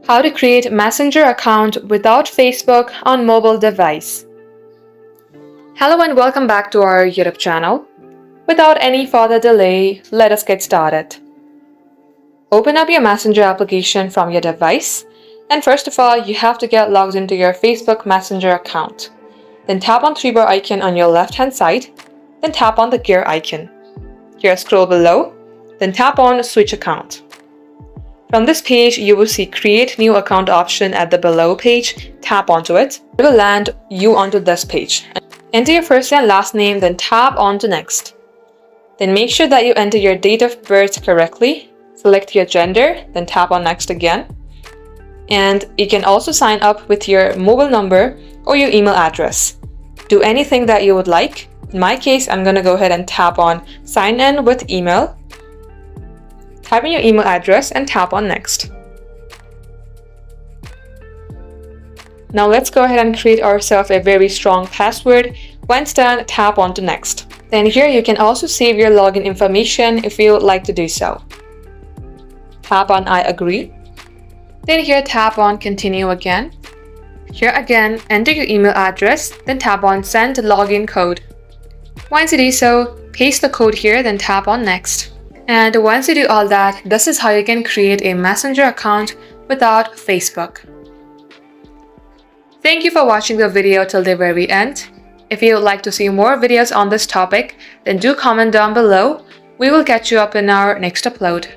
How to create Messenger account without Facebook on mobile device. Hello and welcome back to our YouTube channel. Without any further delay, let us get started. Open up your Messenger application from your device, and first of all, you have to get logged into your Facebook Messenger account. Then tap on three bar icon on your left hand side, then tap on the gear icon. Here scroll below, then tap on switch account. From this page, you will see create new account option at the below page. Tap onto it. It will land you onto this page. Enter your first and last name, then tap on to next. Then make sure that you enter your date of birth correctly. Select your gender, then tap on next again. And you can also sign up with your mobile number or your email address. Do anything that you would like. In my case, I'm going to go ahead and tap on sign in with email. Type in your email address and tap on next. Now let's go ahead and create ourselves a very strong password. Once done, tap on to next. Then here you can also save your login information if you would like to do so. Tap on I agree. Then here tap on continue again. Here again, enter your email address, then tap on send login code. Once you do so, paste the code here, then tap on next. And once you do all that, this is how you can create a Messenger account without Facebook. Thank you for watching the video till the very end. If you would like to see more videos on this topic, then do comment down below. We will catch you up in our next upload.